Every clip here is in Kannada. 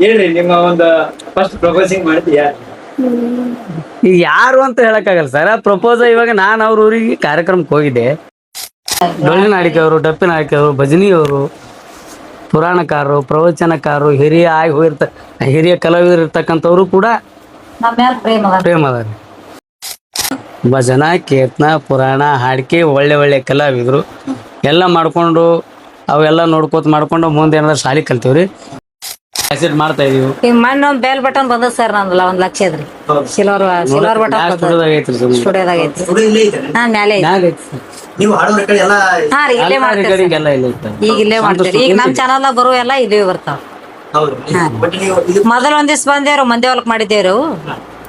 ಹೇಳ್ರಿ ನಿಮ್ಮ ಒಂದು ಫಸ್ಟ್ ಪ್ರಪೋಸಿಂಗ್ ಮಾಡಿದ್ದು ಯಾರು? ಈಗ ಯಾರು ಅಂತ ಹೇಳಕ್ಕಾಗಲ್ಲ ಸರ್. ಪ್ರಪೋಸ್ ಇವಾಗ ನಾನು ಅವ್ರ ಊರಿಗೆ ಕಾರ್ಯಕ್ರಮಕ್ಕೆ ಹೋಗಿದ್ದೆ. ಡೊಳ್ಳಿನ ಅವರು, ಡಪ್ಪಿನ ಅವರು, ಭಜನಿಯವರು, ಪುರಾಣಕಾರರು, ಪ್ರವಚನಕಾರರು, ಹಿರಿಯ ಆಗಿ ಹಿರಿಯ ಕಲಾವಿದರು ಇರ್ತಕ್ಕಂಥವ್ರು ಕೂಡ ಪ್ರೇಮ ಅದ. ಭಜನಾ, ಕೀರ್ತನ, ಪುರಾಣ, ಹಾಡಿಕೆ, ಒಳ್ಳೆ ಒಳ್ಳೆ ಕಲಾವಿದರು ಎಲ್ಲ ಮಾಡ್ಕೊಂಡು ಅವೆಲ್ಲ ನೋಡ್ಕೋತ ಮಾಡ್ಕೊಂಡು ಮುಂದೆ ಏನಾದ್ರು ಶಾಲೆ ಕಲ್ತೀವ್ರಿ. ಮಾಡ್ತಾ ಇದೀವಿ. ಈಗ ಮೊನ್ನೆ ಒಂದ್ ಬೇಲ್ ಬಟನ್ ಬಂದದ ಸರ್ ನಂದಲ್ಲ 1 ಲಕ್ಷ ಇದ್ರಿ. ಸಿಲ್ವರ್ ಬಟನ್ ಸ್ಟುಡಿಯೋದಾಗ ಐತ್ರಿ. ಹಾ ಮ್ಯಾಲೆ ನೀವು ಹಾಡೋರ ಕಡೆ ಎಲ್ಲ ಹಾ ರೀ ಇಲ್ಲೇ ಮಾಡ್ತೀವಿ. ಈಗ ಇಲ್ಲೇ ಮಾಡ್ತೀವಿ. ಈಗ ನಮ್ ಚಾನಲ್ ಬರೋ ಎಲ್ಲ ಇಲ್ಲೇ ಬರ್ತಾವ. ಮೊದಲ ಒಂದ್ ದಿವ್ಸ ಬಂದೇವ್ರು, ಮಂದಿ ಹೊಲಕ್ ಮಾಡಿದ್ದೇವ್ರು.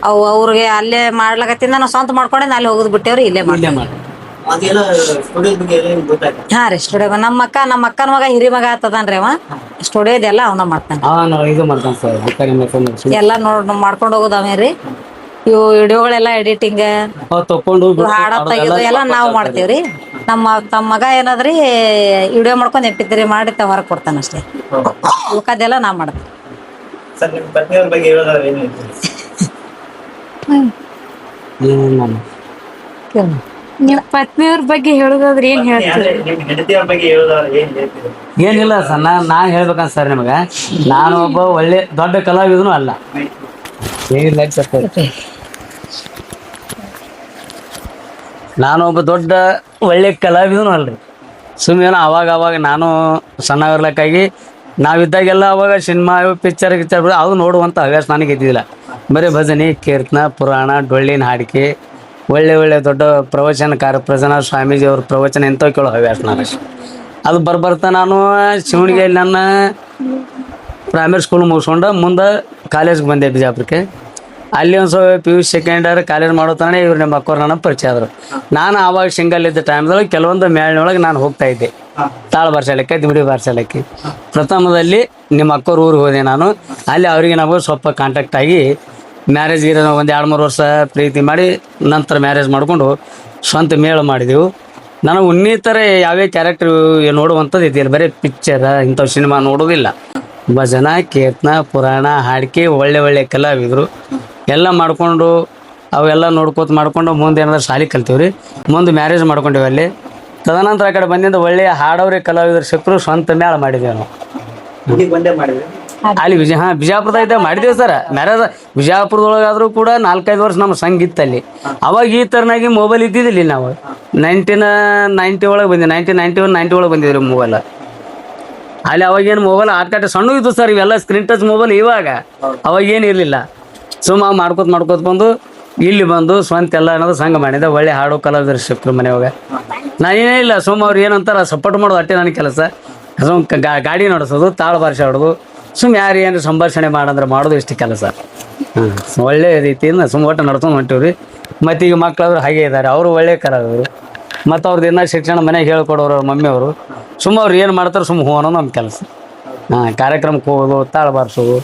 ಅವು ಅವ್ರಿಗೆ ಅಲ್ಲೇ ಮಾಡ್ಲಕತ್ತಿಂದ ನಾವು ಸ್ವಂತ ಮಾಡ್ಕೊಂಡೆ ಅಲ್ಲಿ ಹೋಗುದ್ ಬಿಟ್ಟೇವ್ರಿ. ಇಲ್ಲೇ ಮಾಡ್ತೇವೆ. ಹಾ ರೀ ಸ್ಟುಡಿಯೋ ನಮ್ಮ ಅಕ್ಕನ ಮಗ ಹಿರಿ ಮಗ ಆತದನ್ರಿ ಅವ. ಸ್ಟುಡಿಯೋದೆಲ್ಲ ಅವನ ಮಾಡ್ತಾನ. ಎಲ್ಲ ಮಾಡ್ಕೊಂಡು ಹೋಗೋದು ಅವೇ ರೀ. ಇವು ವಿಡಿಯೋಗಳೆಲ್ಲ ಎಡಿಟಿಂಗ್ ಹಾಡ ತೆಗೆದು ಎಲ್ಲ ನಾವು ಮಾಡ್ತೇವ್ರಿ. ತಮ್ಮ ಮಗ ಏನಾದ್ರಿ ವಿಡಿಯೋ ಮಾಡ್ಕೊಂಡ್ MP3 ಮಾಡಿ ಹೊರಗೆ ಕೊಡ್ತಾನ ಅಷ್ಟೇ. ಉಳ್ಕದೆಲ್ಲ ನಾವ್ ಮಾಡ್ತೇವೆ. ನಿಮ್ ಪತ್ನಿಯವ್ರ ಬಗ್ಗೆ ಹೇಳುದಾದ್ರೆ ಏನ್ ಹೇಳ್ತೀರಿ? ಏನಿಲ್ಲ ಸರ್, ನಾನ್ ಹೇಳ್ಬೇಕಂತ ಸರ್ ನಿಮಗ, ನಾನು ಒಬ್ಬ ಒಳ್ಳೆ ದೊಡ್ಡ ಕಲಾವಿದನು ಅಲ್ಲ. ನಾನು ಒಬ್ಬ ದೊಡ್ಡ ಒಳ್ಳೆ ಕಲಾವಿದನು ಅಲ್ರಿ. ಸುಮ್ಮನೆ ಅವಾಗ ನಾನು ಸಣ್ಣವರ್ಲಕ್ಕಾಗಿ ನಾವಿದ್ದಾಗೆಲ್ಲ ಅವಾಗ ಸಿನಿಮಾ ಪಿಕ್ಚರ್ ಅದು ನೋಡುವಂಥ ಹವ್ಯಾಸ ನನಗೆ ಇದ್ದಿದ್ದಿಲ್ಲ. ಬರೀ ಭಜನೆ, ಕೀರ್ತನ, ಪುರಾಣ, ಡೊಳ್ಳಿನ ಹಾಡಿಕೆ, ಒಳ್ಳೆ ಒಳ್ಳೆ ದೊಡ್ಡ ಪ್ರವಚನಕಾರ ಪ್ರಸನ್ನ ಸ್ವಾಮೀಜಿ ಅವ್ರ ಪ್ರವಚನ ಎಂಥವು ಕೇಳೋ ಹವ್ಯಾಸ ನನಗೆ. ಅದು ಬರ್ತಾ ನಾನು ಶಿವಣಿಗೆಯಲ್ಲಿ ನನ್ನ ಪ್ರೈಮರಿ ಸ್ಕೂಲ್ ಮುಗಿಸ್ಕೊಂಡು ಮುಂದೆ ಕಾಲೇಜ್ಗೆ ಬಂದೆ ಬಿಜಾಪುರಕ್ಕೆ. ಅಲ್ಲಿ ಒಂದು ಸ್ವಲ್ಪ PU ಸೆಕೆಂಡ್ ಇಯರ್ ಕಾಲೇಜ್ ಮಾಡೋ ತನಕ ಇವ್ರು ನಮ್ಮ ಅಕ್ಕವ್ರು ನನ್ನ ಪರಿಚಯ ಆದರು. ನಾನು ಆವಾಗ ಸಿಂಗಲ್ ಇದ್ದ ಟೈಮ್ದೊಳಗೆ ಕೆಲವೊಂದು ಮೇಳಿನೊಳಗೆ ನಾನು ಹೋಗ್ತಾ ಇದ್ದೆ. ತಾಳ ಬಾರ್ಸಲಕ್ಕೆ, ದಿಮಡಿ ಬಾರ್ಸಲಕ್ಕೆ. ಪ್ರಥಮದಲ್ಲಿ ನಿಮ್ಮ ಅಕ್ಕವ್ರ ಊರಿಗೆ ಹೋದೆ ನಾನು. ಅಲ್ಲಿ ಅವರಿಗೆ ನಮಗೂ ಸ್ವಲ್ಪ ಕಾಂಟ್ಯಾಕ್ಟ್ ಆಗಿ ಮ್ಯಾರೇಜ್ಗೆ ಒಂದು 2-3 ವರ್ಷ ಪ್ರೀತಿ ಮಾಡಿ ನಂತರ ಮ್ಯಾರೇಜ್ ಮಾಡಿಕೊಂಡು ಸ್ವಂತ ಮೇಳ ಮಾಡಿದೆವು. ನನಗೆ ಇನ್ನಿತರ ಯಾವ್ಯಾವ ಕ್ಯಾರೆಕ್ಟರ್ ನೋಡುವಂಥದ್ದು ಇದ್ದಿಲ್ಲ. ಬರೀ ಪಿಕ್ಚರ್ ಇಂಥವು ಸಿನಿಮಾ ನೋಡೋದಿಲ್ಲ. ಭಜನಾ, ಕೀರ್ತನ, ಪುರಾಣ, ಹಾಡಿಕೆ, ಒಳ್ಳೆ ಒಳ್ಳೆ ಕಲಾವಿದರು ಎಲ್ಲ ಮಾಡಿಕೊಂಡು ಅವೆಲ್ಲ ನೋಡ್ಕೋತ ಮಾಡ್ಕೊಂಡು ಮುಂದೆ ಏನಾದ್ರು ಶಾಲೆ ಕಲ್ತೀವ್ರಿ. ಮುಂದೆ ಮ್ಯಾರೇಜ್ ಮಾಡ್ಕೊಂಡೇವಿ ಅಲ್ಲಿ. ತದನಂತರ ಆ ಕಡೆ ಬಂದಿಂದ ಒಳ್ಳೆಯ ಹಾಡೋರೆ ಕಲಾವಿದರು ಸಿಕ್ಕರು ಸ್ವಂತ ಮೇಳ ಮಾಡಿದ್ದೇವೆ ನಾವು. ಅಲ್ಲಿ ಬಿಜಾಪುರದಾಗ ಮಾಡಿದ್ದೇವೆ ಸರ್ ಮ್ಯಾರೇಜ್. ಬಿಜಾಪುರದೊಳಗಾದ್ರೂ ಕೂಡ 4-5 ವರ್ಷ ನಮ್ಮ ಸಂಘ ಇತ್ತಲ್ಲಿ. ಅವಾಗ ಈ ಥರನಾಗಿ ಮೊಬೈಲ್ ಇದ್ದಿದ್ದಿಲ್ಲ. ನಾವು 1990 ಒಳಗೆ ಬಂದಿವಿ. 1991-90 ಒಳಗೆ ಬಂದಿದ್ವಿ ಮೊಬೈಲ್. ಅಲ್ಲಿ ಅವಾಗೇನು ಮೊಬೈಲ್ ಆಟ ಸಣ್ಣ ಇದ್ದು ಸರ್. ಇವೆಲ್ಲ ಸ್ಕ್ರೀನ್ ಟಚ್ ಮೊಬೈಲ್ ಇವಾಗ. ಅವಾಗೇನು ಇರಲಿಲ್ಲ. ಸುಮ್ಮ ಮಾಡ್ಕೋತ ಬಂದು ಇಲ್ಲಿ ಬಂದು ಸ್ವಂತ ಎಲ್ಲ ಅನ್ನೋದು ಸಂಘ ಮಾಡಿದೆ. ಒಳ್ಳೆ ಹಾಡು ಕಲಾವಿದರು ಸಿಕ್ಕರು ಮನೆಯಾಗ. ನಾನೇನೇ ಇಲ್ಲ, ಸುಮ್ಮ ಅವ್ರು ಏನಂತಾರ ಸಪೋರ್ಟ್ ಮಾಡೋದು ಅಟ್ಟೆ ನನ್ನ ಕೆಲಸ. ಗಾಡಿ ನಡೆಸೋದು, ತಾಳ ಬಾರಿಸಿ ಆಡೋದು, ಸುಮ್ಮ ಯಾರು ಏನು ಸಂಭಾಷಣೆ ಮಾಡಂದ್ರೆ ಮಾಡೋದು, ಇಷ್ಟು ಕೆಲಸ. ಒಳ್ಳೆ ರೀತಿಯಿಂದ ಒಟ್ಟು ನಡ್ಕೊಂಡು ಹೊಂಟಿವ್ರಿ. ಮತ್ತು ಈಗ ಮಕ್ಕಳಾದ್ರು ಹಾಗೆ ಇದ್ದಾರೆ. ಅವರು ಒಳ್ಳೆ ಕಲಾವಿದರು. ಮತ್ತು ಅವ್ರದ್ದು ಇನ್ನೂ ಶಿಕ್ಷಣ ಮನೆಗೆ ಹೇಳ್ಕೊಡೋರು ಅವ್ರ ಮಮ್ಮಿಯವರು. ಸುಮ್ಮ ಅವ್ರು ಏನು ಮಾಡ್ತಾರೆ ಸುಮ್ಮ ಹೂ ಅನ್ನೋದು ನಮ್ಮ ಕೆಲಸ. ಕಾರ್ಯಕ್ರಮಕ್ಕೆ ಹೋಗೋದು, ತಾಳ ಬಾರಿಸೋದು,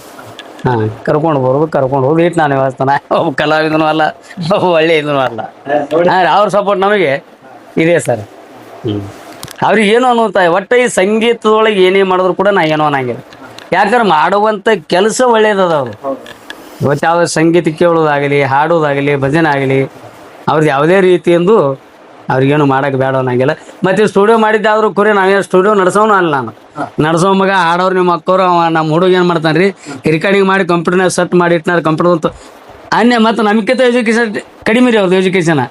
ಕರ್ಕೊಂಡು ಬರೋದು, ಕರ್ಕೊಂಡು ಹೋಗೋದು, ಇಟ್ಟು ನಾನು ವ್ಯವಸ್ಥಾನ. ಒಬ್ಬ ಕಲಾವಿದನೂ ಅಲ್ಲ, ಒಳ್ಳೆ ಇದೂ ಅಲ್ಲ. ಅವ್ರ ಸಪೋರ್ಟ್ ನಮಗೆ ಇದೆ ಸರ್. ಅವ್ರಿಗೆ ಏನು ಅನ್ನುವಂಥ ಒಟ್ಟು ಈ ಸಂಗೀತದೊಳಗೆ ಏನೇ ಮಾಡಿದ್ರು ಕೂಡ ನಾ ಏನೋ ಅನ್ನಂಗಿಲ್ಲ. ಯಾಕಂದ್ರೆ ಮಾಡುವಂಥ ಕೆಲಸ ಒಳ್ಳೇದದ. ಅವರು ಇವತ್ತು ಯಾವುದೇ ಸಂಗೀತ ಕೇಳೋದಾಗಲಿ, ಹಾಡೋದಾಗಲಿ, ಭಜನೆ ಆಗಲಿ, ಅವ್ರದ್ದು ಯಾವುದೇ ರೀತಿಯಂದು ಅವ್ರಿಗೇನು ಮಾಡೋಕೆ ಬೇಡ ಅನ್ನಂಗಿಲ್ಲ. ಮತ್ತು ಸ್ಟುಡಿಯೋ ಮಾಡಿದ್ದಾದ್ರೂ ಕುರಿ ನಾವೇನು ಸ್ಟುಡಿಯೋ ನಡೆಸೋನು ಅಲ್ಲ. ನಾನು ನಡೆಸೋ ಮಗ ಹಾಡೋರು ನಿಮ್ಮ ಅಕ್ಕವ್ರು. ನಮ್ಮ ಹುಡುಗ ಏನು ಮಾಡ್ತಾನೆ ರೀ, ರೆಕಾರ್ಡಿಂಗ್ ಮಾಡಿ ಕಂಪ್ಯೂಟರ್ನಾಗ ಸೆಟ್ ಮಾಡಿ ಇಟ್ನಾರ ಕಂಪ್ಯೂಟರ್ ಅಂತ ಮತ್ತು ನಮ್ಗಿಂತ ಎಜುಕೇಶನ್ ಕಡಿಮೆ ರೀ ಅವ್ರದ್ದು ಎಜುಕೇಶನ್.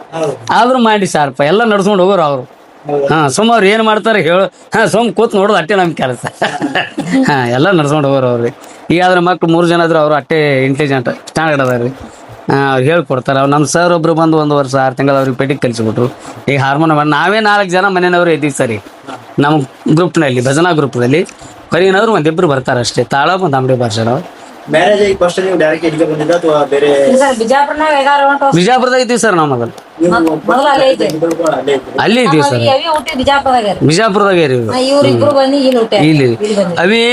ಆದರೂ ಮಾಡಿ ಸಾರ್ಪ ಎಲ್ಲ ನಡ್ಸ್ಕೊಂಡು ಹೋಗೋರು ಅವರು. ಸುಮ್ಮ ಅವ್ರು ಏನು ಮಾಡ್ತಾರೆ ಹೇಳು, ಸುಮ್ಮ ಕೂತ್ ನೋಡೋದು ಅಟ್ಟೆ ನಮ್ಮ ಕೆಲಸ. ಎಲ್ಲ ನಡ್ಸ್ಕೊಂಡು ಹೋಗೋರು ಅವ್ರಿಗೆ. ಈಗ ಆದ್ರೆ ಮಕ್ಳು 3 ಜನ ಆದ್ರೆ ಅವರು ಅಟ್ಟೆ ಇಂಟೆಲಿಜೆಂಟ್ ಸ್ಟ್ಯಾಂಡರ್ಡ್ ಅದ ರೀ. ಅವ್ರು ಹೇಳ್ಕೊಡ್ತಾರೆ. ಅವ್ರು ನಮ್ಮ ಸರ್ ಒಬ್ರು ಬಂದು 1 ವರ್ಷ 6 ತಿಂಗಳು ಅವ್ರಿಗೆ ಪೆಟ್ಟಿಗೆ ಕಲಿಸ್ಬಿಟ್ರು. ಈಗ ಹಾರ್ಮೋನಿಯಂ ನಾವೇ 4 ಜನ ಮನೆಯವರು ಇದ್ದೀವಿ ಸರಿ. ನಮ್ಮ ಗ್ರೂಪ್ನಲ್ಲಿ, ಭಜನಾ ಗ್ರೂಪ್ನಲ್ಲಿ ಕರೀನಾದ್ರು 1-2 ಬರ್ತಾರೆ ಅಷ್ಟೇ. ತಾಳ ಒಂದು ಅಂಬಡಿ ಭಾಷೆ. ಮ್ಯಾರೇಜ್ ಆಗಿ ಫಸ್ಟ್ ನೀವು ಡೈರೆಕ್ಟ್ ಇಲ್ಲಿಗೆ ಬಂದಿದ್ದ ಅಥವಾ ಬೇರೆ? ಬಿಜಾಪುರದಾಗ ಇದ್ದೀವಿ ಸರ್. ನಾವು ಮೊದಲು ಅಲ್ಲಿ ಇದ್ದೀವಿ ಸರ್. ಬಿಜಾಪುರದಾಗ ರೀ. ಇಲ್ಲಿ ಅವಿ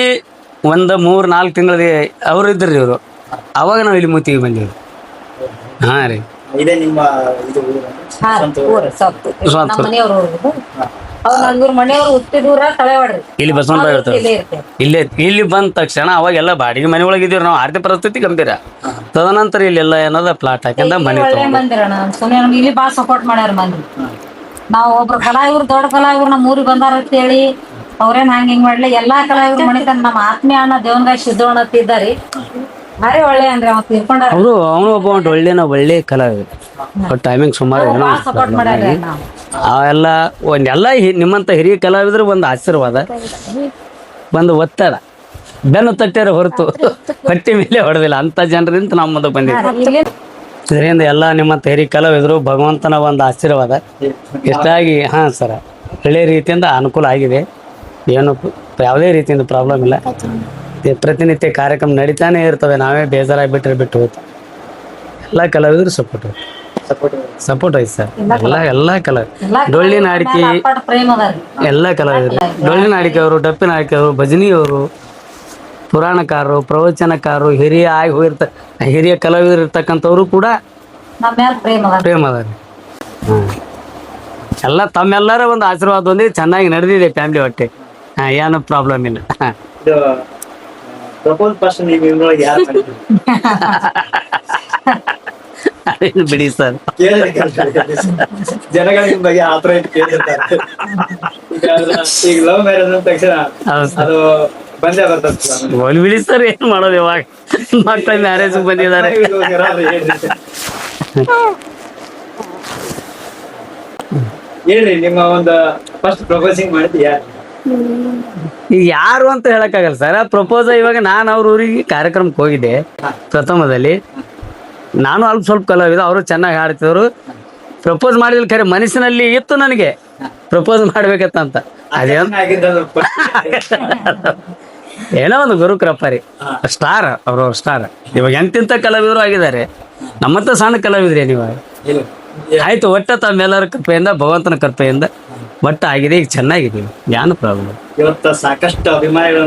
ಒಂದು 3-4 ತಿಂಗಳಿಗೆ ಅವರು ಇದ್ರಿ ಇವರು. ಅವಾಗ ನಾವು ಇಲ್ಲಿ ಮುತ್ತಿಗೆ ಬಂದೀವಿ. ರೀ ಇದೇ ನಿಮ್ಮ ಇದು ಅವ್ರ ನಂದೂರ್ ಮನೆಯವ್ರು ಹುಟ್ಟಿದೂರ ತಳೆವಾಡ್ರಿ ಇಲ್ಲಿ ಬಸವಣ್ಣ ಇರ್ತಾರೆ ಇಲ್ಲೇ ಇರ್ತೇವೆ. ಇಲ್ಲಿ ಬಂದ ತಕ್ಷಣ ಅವಾಗೆಲ್ಲ ಬಾಡಿಗೆ ಮನೆ ಒಳಗೆ ಇದೀವಿ ನಾವು. ಆರ್ಥಿಕ ಪರಿಸ್ಥಿತಿ ಗಂಭೀರ. ತದನಂತರ ಇಲ್ಲೆಲ್ಲ ಏನದ ಪ್ಲಾಟ್ ಹಾಕಿಂದ ಮನೆ ಒಳ್ಳೆ ತಗೊಂಡು ಮಂದಿರಣ ಸುಮ್ಮನೆ ನಮ್ಗೆ ಇಲ್ಲಿ ಬಾಳ ಸಪೋರ್ಟ್ ಮಾಡ್ಯಾರ ಮಂದಿ. ನಾವು ಒಬ್ರು ಕಲಾವಿದ್ರು ದೊಡ್ಡ ಕಲಾವಿದ್ರು ನಮ್ಮ ಊರಿಗೆ ಬಂದಾರ ಅಂತ ಹೇಳಿ ಅವ್ರೇನ್ ಹಿಂಗ್ ಮಾಡ್ಲಿ ಎಲ್ಲಾ ಕಲಾವಿದ್ರು ಮಣಿತಾನ. ನಮ್ಮ ಆತ್ಮೀಯ ಅಣ್ಣ ದೇವನಗಾಯಿ ಸಿದ್ದೋಣ ಅಂತ ಇದ್ದಾರಿ, ಭಾರಿ ಒಳ್ಳೆ ಅಂದ್ರೆ ಅವ್ರು ತೀರ್ಕೊಂಡಾರ. ಅವನು ಒಬ್ಬ ಒಳ್ಳೆ ಕಲಾವಿದ. ಟೈಮಿಂಗ್ ಸುಮಾರು ಏನೋ ಸಪೋರ್ಟ್ ಮಾಡ್ಯಾರ ನಾವು. ಅವೆಲ್ಲ ಒಂದೆಲ್ಲ ನಿಮ್ಮಂತ ಹಿರಿಯ ಕಲಾವಿದ್ರು ಒಂದು ಆಶೀರ್ವಾದ, ಒಂದು ಒತ್ತಡ, ಬೆನ್ನು ತಟ್ಟ್ಯಾರ ಹೊರತು ಹೊಟ್ಟೆ ಮೇಲೆ ಹೊಡೆದಿಲ್ಲ ಅಂತ ಜನರಿಂದ ನಾವು ಮುಂದೆ ಬಂದಿದ್ದೀವಿ. ಇದರಿಂದ ಎಲ್ಲ ನಿಮ್ಮಂತ ಹಿರಿಯ ಕಲಾವಿದರು ಭಗವಂತನ ಒಂದು ಆಶೀರ್ವಾದ ಎಷ್ಟಾಗಿ ಸರ್ ಒಳ್ಳೆ ರೀತಿಯಿಂದ ಅನುಕೂಲ ಆಗಿದೆ. ಏನು ಯಾವುದೇ ರೀತಿಯಿಂದ ಪ್ರಾಬ್ಲಮ್ ಇಲ್ಲ. ಪ್ರತಿನಿತ್ಯ ಕಾರ್ಯಕ್ರಮ ನಡೀತಾನೆ ಇರ್ತವೆ. ನಾವೇ ಬೇಜಾರಾಗಿ ಬಿಟ್ಟು ಹೋಗ್ತಾ ಎಲ್ಲ ಕಲಾವಿದರು ಸಪೋರ್ಟ್ ಐತೆ ಸರ್. ಎಲ್ಲ ಕಲಾವಿದರು ಡೊಳ್ಳಿನ ಅಡಿಕೆ ಪ್ರೇಮ ಅದಾರಿ ಎಲ್ಲ ಕಲಾವಿದರು, ಡೊಳ್ಳಿನ ಅಡಿಕೆಯವರು, ಡಪ್ಪಿನ ಅಡಿಕೆಯವರು, ಭಜನಿಯವರು, ಪುರಾಣಕಾರರು, ಪ್ರವಚನಕಾರರು, ಹಿರಿಯ ಕಲಾವಿದರು ಇರ್ತಕ್ಕಂಥವ್ರು ಕೂಡ ನಮ್ಮ ಮೇಲೆ ಪ್ರೇಮ ಅದ ರೀ. ಎಲ್ಲ ತಮ್ಮೆಲ್ಲರ ಒಂದು ಆಶೀರ್ವಾದ ಒಂದೇ ಚೆನ್ನಾಗಿ ನಡೆದಿದೆ ಫ್ಯಾಮಿಲಿ ಹೊಟ್ಟೆ. ಏನು ಪ್ರಾಬ್ಲಮ್ ಇಲ್ಲ. ಇದು ಪ್ರಪೋಸ್ ಫಸ್ಟ್ ನೀವು ಇವ್ರೊಳಗೆ ಯಾರು ಮಾಡಿದ್ರು? ಅದೇನು ಬಿಡಿ ಸರ್, ಜನಗಳ ನಿಮ್ ಬಗ್ಗೆ ಆತರ ಇಟ್ಟು ಕೇಳಿರ್ತಾರೆ. ಈಗ ಲವ್ ಮ್ಯಾರೇಜ್ ಅಂದ ತಕ್ಷಣ ಅದು ಬಂದೇ ಬರ್ತದೆ. ಹೋಲ್ ಬಿಡಿ ಸರ್, ಏನ್ ಮಾಡೋದು ಇವಾಗ ಮಕ್ಕಳ ಮ್ಯಾರೇಜ್ ಬಂದಿದ್ದಾರೆ. ಹೇಳ್ರಿ ನಿಮ್ಮ ಒಂದು ಫಸ್ಟ್ ಪ್ರಪೋಸಿಂಗ್ ಮಾಡಿದ್ಯಾ? ಈಗ ಯಾರು ಅಂತ ಹೇಳಕ್ಕಾಗಲ್ಲ ಸರ್. ಪ್ರಪೋಸ್ ಇವಾಗ ನಾನು ಅವ್ರ ಊರಿಗೆ ಕಾರ್ಯಕ್ರಮಕ್ಕೆ ಹೋಗಿದ್ದೆ ಪ್ರಥಮದಲ್ಲಿ. ನಾನು ಅಲ್ಪ ಸ್ವಲ್ಪ ಕಲಾವಿದ, ಅವರು ಚೆನ್ನಾಗಿ ಹಾಡ್ತಿದ್ರು. ಪ್ರಪೋಸ್ ಮಾಡಿದ್ರೆ ಖರೆ ಮನಸ್ಸಿನಲ್ಲಿ ಇತ್ತು ನನಗೆ ಪ್ರಪೋಸ್ ಮಾಡ್ಬೇಕಂತ. ಅದೇನು ಏನೋ ಒಂದು ಗುರು ಕೃಪಾ ರೀ, ಸ್ಟಾರ್ ಅವ್ರವ್ರ ಸ್ಟಾರ್. ಇವಾಗ ಎಂತಿಂತ ಕಲಾವಿದರು ಆಗಿದ್ದಾರೆ, ನಮ್ಮಂತ ಸಣ್ಣ ಕಲಾವಿದ್ರಿ ನೀವು. ಆಯ್ತು, ಒಟ್ಟ ತಮ್ಮೆಲ್ಲರ ಕೃಪೆಯಿಂದ, ಭಗವಂತನ ಕೃಪೆಯಿಂದ ಒಟ್ಟ ಆಗಿದೆ. ಈಗ ಚೆನ್ನಾಗಿದ್ದೀವಿ, ಏನು ಪ್ರಾಬ್ಲಮ್. ಇವತ್ತ ಸಾಕಷ್ಟು ಅಭಿಮಾನಿಗಳು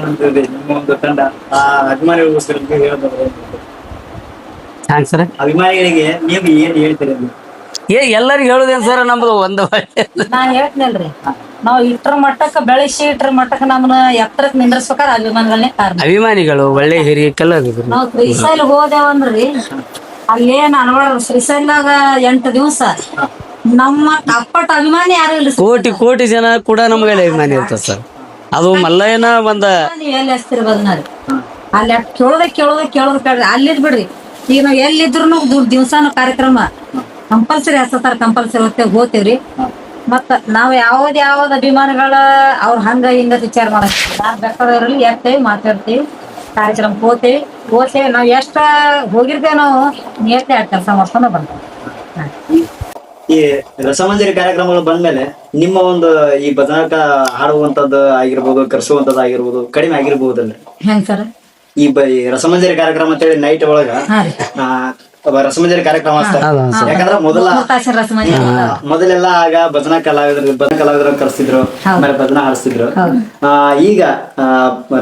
ನಿಮ್ಮ ಒಂದು ತಂಡ. ಆ ಅಭಿಮಾನಿಗಳಿಗೋಸ್ಕರ ಹ್ಯಾಂಗ ಸರ್? ಅಭಿಮಾನಿಗಳಿಗೆ ನೀವು ಏನ್ ಹೇಳ್ತೀರಿ? ಎಲ್ಲರಿಗೂ ಹೇಳುದೇನು ಸರ್, ನಮ್ದು ಒಂದು ನಾ ಹೇಳ್ತೀನಲ್ರಿ, ನಾವು ಇಟ್ರ ಮಟ್ಟಕ್ಕ ಬೆಳೆಸಿ ಇಟ್ರ ಮಟ್ಟಕ್ಕ ನಮ್ಮನ್ನ ಎತ್ತರಕ್ಕೆ ನಿಂದ್ರಸ್ಬೇಕಾದ್ರೆ ಅಭಿಮಾನಿಗಳನ್ನೇ ಕಾರಣ. ಅಭಿಮಾನಿಗಳು ಒಳ್ಳೆ ಹಿರಿಯ ಕಲಾವಿದರು. ನಾವು ಶ್ರೀಶೈಲ ಹೋದೇವಂದ್ರಿ, ಅಲ್ಲೇನ್ ಅನ್ವಾಡ ಶ್ರೀಶೈಲಾಗ 8 ದಿವಸ ನಮ್ಮ ಅಪ್ಪಟ ಅಭಿಮಾನಿ ಯಾರು ಇಲ್ಲ. ಕೋಟಿ ಜನ ಕೂಡ ನಮ್ಗೆ ಅಭಿಮಾನಿ ಇರ್ತದೆ ಸರ್. ಅದು ಮಲ್ಲಯ್ಯನ ನೀವು ಎಲ್ಲಿ ಹಚ್ತಿರ್ಬೋದ್ರಿ ಅಲ್ಲಿ ಕೇಳೋದ್ ಅಲ್ಲಿದ್ ಬಿಡ್ರಿ. ಈಗ ನಾವ್ ಎಲ್ಲಿದ್ರು ದಿವ್ಸಾನು ಕಾರ್ಯಕ್ರಮ ಕಂಪಲ್ಸರಿ ಹಚ್ಚತಾರ, ಕಂಪಲ್ಸರಿ ಹೋಗ್ತೇವ್ರಿ. ಮತ್ತ ನಾವ್ ಯಾವ್ದ್ ಅಭಿಮಾನಿಗಳ ಅವ್ರ ಹಂಗ ಹಿಂಗ ವಿಚಾರ ಮಾಡಕ್ತಿವಿ. ನಾವ್ ಬೇಕಾದ್ರಲ್ಲಿ ಎರ್ತೇವಿ, ಮಾತಾಡ್ತೀವಿ, ಕಾರ್ಯಕ್ರಮಕ್ಕೆ ಹೋಗ್ತೇವಿ. ನಾವ್ ಎಷ್ಟ ಹೋಗಿರ್ತೇವೆ ನಾವು ನಿಯತ್ತೆ ಕೆಲಸ ಮಾಡ್ಕೊಂಡು ಬರ್ತೇವೆ. ಈ ರಸಮಂಜರಿ ಕಾರ್ಯಕ್ರಮಗಳು ಬಂದ್ಮೇಲೆ ನಿಮ್ಮ ಒಂದು ಈ ಭಜನಾಕ ಹಾಡುವಂತದ್ದು ಆಗಿರ್ಬೋದು, ಕರ್ಸುವಂತದ್ದು ಆಗಿರ್ಬೋದು ಕಡಿಮೆ ಆಗಿರ್ಬೋದಲ್ರಿ? ಹೆಂಗ್ ಸರ್? ಈ ರಸಮಂಜರಿ ಕಾರ್ಯಕ್ರಮ ಅಂತೇಳಿ ನೈಟ್ ಒಳಗ ರಸಮಂಜರಿ ಕಾರ್ಯಕ್ರಮ ಯಾಕಂದ್ರ ಮೊದಲೆಲ್ಲ ಆಗ ಭಜನಾ ಕಲಾವಿದರು ಕರ್ಸಿದ್ರು, ಆಮೇಲೆ ಭಜನಾ ಹಾಡಿಸ್ತಿದ್ರು. ಈಗ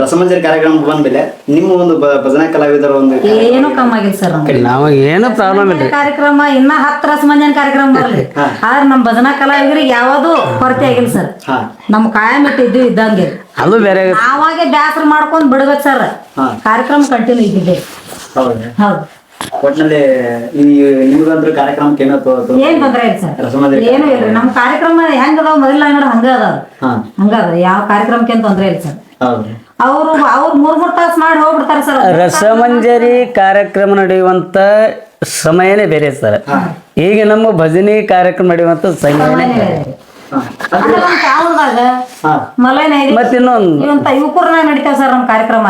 ರಸಮಂಜರಿ ಕಾರ್ಯಕ್ರಮ ಬಂದ್ಮೇಲೆ ನಿಮ್ಮ ಒಂದು ಭಜನಾ ಕಲಾವಿದರ ಒಂದು ಏನು ಕಮ್ಮಿ ಆಗಿಲ್ಲ ಸರ್. ನಾವು ಏನು ಪ್ರಾಬ್ಲಮ್ ಇಲ್ಲ. ಕಾರ್ಯಕ್ರಮ ಇನ್ನ 10 ರಸಮಂಜರಿ ಕಾರ್ಯಕ್ರಮ ಬರ್ಲಿ, ಆದ್ರೆ ನಮ್ ಭಜನಾ ಕಲಾವಿದರಿಗೆ ಯಾವ್ದು ಕೊರತೆ ಆಗಿಲ್ಲ ಸರ್. ನಮ್ ಕಾಯಂ ಇದ್ದಂಗೆ ಅದು ಬೇರೆ. ಆವಾಗೆ ಬ್ಯಾಸರ ಮಾಡ್ಕೊಂಡ್ ಬಿಡ್ಬೇಕು ಸರ್, ಕಾರ್ಯಕ್ರಮ ಕಂಟಿನ್ಯೂ ಇದ್ದಿದೆ. ಹೌದು, ಒಟ್ಟಿನಲ್ಲಿ ನಿಮ್ಗಂದ್ರೆ ಕಾರ್ಯಕ್ರಮಕ್ಕೆ ಏನ್ ತೊಂದ್ರೆ ಇಲ್ಲ ಸರ್, ಏನು ಇಲ್ರಿ. ನಮ್ ಕಾರ್ಯಕ್ರಮ ಹೆಂಗ ಅದಾವ ಮೊದಲ ಹಂಗ ಅದಾವ, ಯಾವ ಕಾರ್ಯಕ್ರಮಕ್ಕೆ ಏನ್ ತೊಂದ್ರೆ ಇಲ್ಲ ಸರ್. ಅವ್ರು 3 ತಾಸು ಮಾಡಿ ಹೋಗ್ಬಿಡ್ತಾರ ಸರ್. ರಸಮಂಜರಿ ಕಾರ್ಯಕ್ರಮ ನಡೆಯುವಂತ ಸಮಯನೇ ಬೇರೆ ಸರ್. ಈಗ ನಮ್ಮ ಭಜನೆ ಕಾರ್ಯಕ್ರಮ ನಡೆಯುವಂತ ಸಮಯನೇ ಬೇರೆ. ಯುವಕರ್ನಾಗ ನಡೀತಾವ ಸರ್ ನಮ್ ಕಾರ್ಯಕ್ರಮ.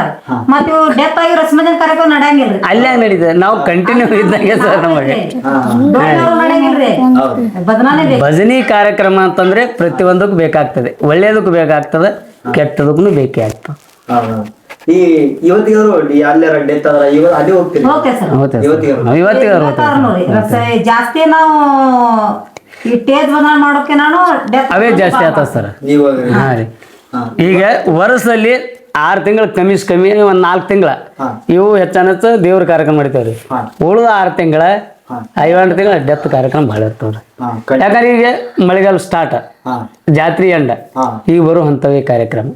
ಮತ್ ಇವ್ ಡೆತ್ ಆಗಿ ರಸಮಂಜರಿ ಕಾರ್ಯಕ್ರಮ ನಡೆಯಂಗಿಲ್ರಿ. ಅಲ್ಲೇ ನಡೀತದೆ, ನಾವು ಕಂಟಿನ್ಯೂ ಇದ್ದಂಗೆ ಸರ್. ನಮಗೆ ಭಜನಿ ಕಾರ್ಯಕ್ರಮ ಅಂತಂದ್ರೆ ಪ್ರತಿಯೊಂದಕ್ಕೂ ಬೇಕಾಗ್ತದೆ. ಒಳ್ಳೇದಕ್ಕೂ ಬೇಕಾಗ್ತದೆ, ಕೆಟ್ಟದಕ್ಕೂ ಬೇಕೇ ಆಗ್ತದೆ. ಈ ಯುವತಿಯರು ಅಲ್ಲಾರ ಡೆತ್ ಆದ್ರ ಅದೇ ಹೋಗ್ತೀವಿ. ಜಾಸ್ತಿ ನಾವು ಈ ಟೇಜ್ ಬಂದ ಮಾಡೋಕೆ ನಾನು ಅವೇ ಜಾಸ್ತಿ ಆಗ್ತದೆ ಸರ್. ಹಾ ರೀ, ಈಗ ವರ್ಷದಲ್ಲಿ 6 ತಿಂಗಳು ಕಮ್ಮಿ ಒಂದ್ 4 ತಿಂಗಳ ಇವು ಹೆಚ್ಚು ದೇವ್ರ ಕಾರ್ಯಕ್ರಮ ಮಾಡ್ತೇವ್ರಿ. ಉಳಿದ 6 ತಿಂಗಳ ಐವತ್ತು ತಿಂಗಳು ಡೆತ್ ಕಾರ್ಯಕ್ರಮ ಭಾಳ ಇರ್ತಾವ್ರಿ. ಯಾಕಂದ್ರೆ ಈಗ ಮಳೆಗಾಲ ಸ್ಟಾರ್ಟ್, ಜಾತ್ರೆ ಎಂಡ, ಈಗ ಬರೋ ಹಂತವೇ ಕಾರ್ಯಕ್ರಮ